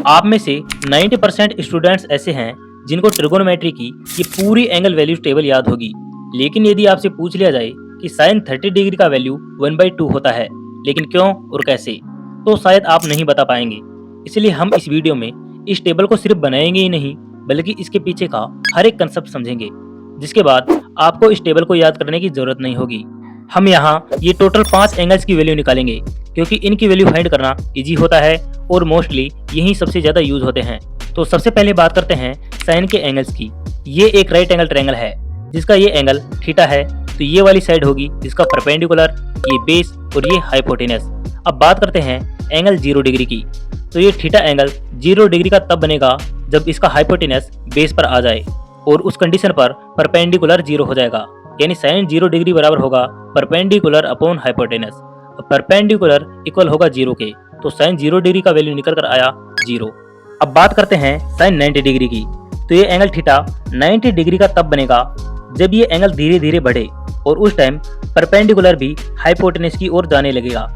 आप में से 90% स्टूडेंट्स ऐसे हैं जिनको ट्रिगोनोमेट्री की ये पूरी एंगल वैल्यू टेबल याद होगी, लेकिन यदि आपसे पूछ लिया जाए कि साइन 30 डिग्री का वैल्यू 1/2 होता है, लेकिन क्यों और कैसे, तो शायद आप नहीं बता पाएंगे। इसलिए हम इस वीडियो में इस टेबल को सिर्फ बनाएंगे ही नहीं, बल्कि इसके पीछे का हर एक कंसेप्ट समझेंगे, जिसके बाद आपको इस टेबल को याद करने की जरूरत नहीं होगी। हम यहाँ ये टोटल 5 एंगल्स की वैल्यू निकालेंगे, क्योंकि इनकी वैल्यू फाइंड करना इजी होता है और मोस्टली यही सबसे ज्यादा यूज होते हैं। तो सबसे पहले बात करते हैं साइन के एंगल्स की। ये एक राइट एंगल ट्रायंगल है जिसका ये एंगल थीटा है, तो ये वाली साइड होगी जिसका परपेंडिकुलर, ये बेस और ये हाइपोटेनस। अब बात करते हैं एंगल 0 डिग्री की। तो ये थीटा एंगल 0 डिग्री का तब बनेगा जब इसका हाइपोटेनस बेस पर आ जाए, और उस कंडीशन पर परपेंडिकुलर 0 हो जाएगा, यानी साइन 0 डिग्री बराबर होगा perpendicular upon hypotenuse. Perpendicular equal होगा 0 के, तो साइन 0 डिग्री का वैल्यू निकल कर आया 0। अब बात करते हैं साइन 90 डिग्री की। तो ये एंगल थीटा 90 डिग्री का तब बनेगा जब ये एंगल धीरे धीरे बढ़े, और उस टाइम परपेंडिकुलर भी हाइपोटेनस की ओर जाने लगेगा।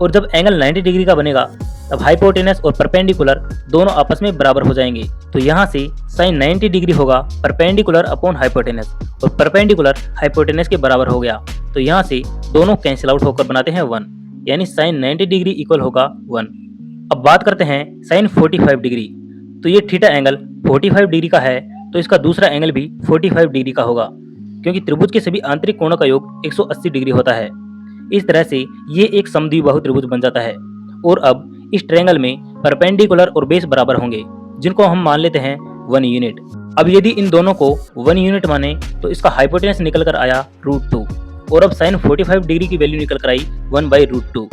और जब एंगल 90 डिग्री का बनेगा तब हाइपोटेनस और परपेंडिकुलर दोनों आपस में बराबर हो जाएंगे। तो यहाँ से साइन 90 डिग्री होगा परपेंडिकुलर अपॉन हाइपोटेनस, और परपेंडिकुलर हाइपोटेनस के बराबर हो गया। तो यहाँ से दोनों कैंसिल आउट होकर बनाते हैं 1, यानी साइन 90 डिग्री इक्वल होगा 1। अब बात करते हैं साइन 45 डिग्री। तो ये थीटा एंगल 45 डिग्री का है, तो इसका दूसरा एंगल भी 45 डिग्री का होगा, क्योंकि त्रिभुज के सभी आंतरिक कोणों का योग 180 डिग्री होता है। इस तरह से ये एक समद्विबाहु त्रिभुज बन जाता है। और अब इस ट्रायंगल में परपेंडिकुलर और बेस बराबर होंगे, जिनको हम मान लेते हैं 1 यूनिट। अब यदि इन दोनों को 1 यूनिट माने तो इसका हाइपोटेनस निकल कर आया √2, और अब साइन 45 डिग्री की वैल्यू निकल कर आई 1/√2।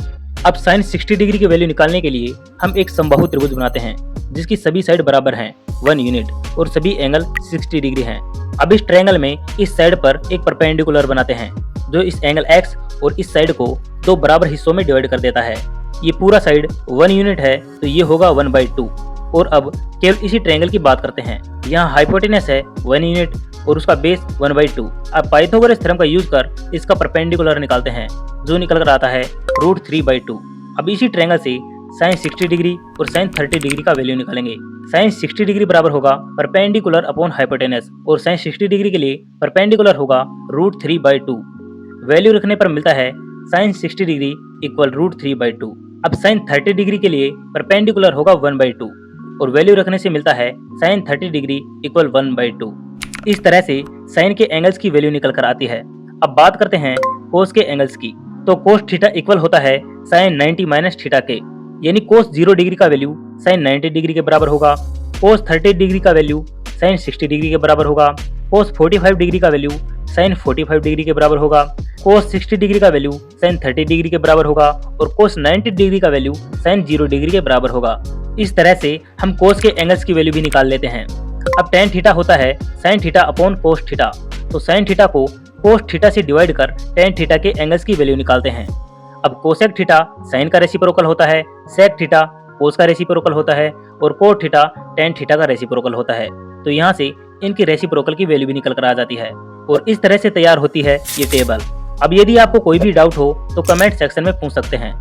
अब साइन 60 डिग्री की वैल्यू निकालने के लिए हम एक समबाहु त्रिभुज बनाते हैं जिसकी सभी साइड बराबर हैं 1 यूनिट, और सभी एंगल 60 डिग्री हैं। अब इस ट्रायंगल में इस साइड पर एक परपेंडिकुलर बनाते हैं जो इस एंगल x और इस साइड को 2 बराबर हिस्सों में डिवाइड कर देता है। ये पूरा साइड 1 यूनिट है, तो ये होगा 1/2। और अब केवल इसी ट्रायंगल की बात करते हैं। यहाँ हाइपोटेनस है 1 यूनिट और उसका बेस 1/2। अब पाइथागोरस थ्योरम का यूज कर इसका परपेंडिकुलर निकालते हैं, जो निकल कर आता है √3/2। अब इसी ट्रायंगल से साइन 60 डिग्री और साइन 30 डिग्री का वैल्यू निकालेंगे। साइन 60 डिग्री बराबर होगा परपेंडिकुलर अपॉन हाइपोटेनस, और साइन 60 डिग्री के लिए परपेंडिकुलर होगा √3/2। वैल्यू रखने पर मिलता है साइन 60 डिग्री इक्वल √3/2। अब साइन 30 डिग्री के लिए परपेंडिकुलर होगा 1/2, और वैल्यू रखने से मिलता है साइन 30 डिग्री इक्वल 1/2। इस तरह से साइन के एंगल्स की वैल्यू निकल कर आती है। अब बात करते हैं कोस के एंगल्स की। तो कोस थीटा इक्वल होता है साइन 90 माइनस थीटा के, यानी कोस 0 डिग्री का वैल्यू साइन 90 डिग्री के बराबर होगा। कोस 30 डिग्री का वैल्यू साइन 60 डिग्री के बराबर होगा। कोस 45 डिग्री का वैल्यू साइन 45 डिग्री के बराबर होगा। कोस 60 डिग्री का वैल्यू साइन 30 डिग्री के बराबर होगा, और कोस 90 डिग्री का वैल्यू साइन 0 डिग्री के बराबर होगा। इस तरह से हम कोस के एंगल्स की वैल्यू भी निकाल लेते हैं। अब tan थीटा होता है sine theta upon cos theta, तो साइन थीटा को कोस थीटा से डिवाइड कर tan थीटा के एंगल्स की वैल्यू निकालते हैं। अब कोसेक थीटा साइन का रेसिप्रोकल होता है, सेक थीटा कोस का रेसिप्रोकल होता है, और कोट थीटा tan थीटा का रेसिप्रोकल होता है। तो यहाँ से इनकी रेसिप्रोकल की वैल्यू भी निकल कर आ जाती है, और इस तरह से तैयार होती है ये टेबल। अब यदि आपको कोई भी डाउट हो तो कमेंट सेक्शन में पूछ सकते हैं।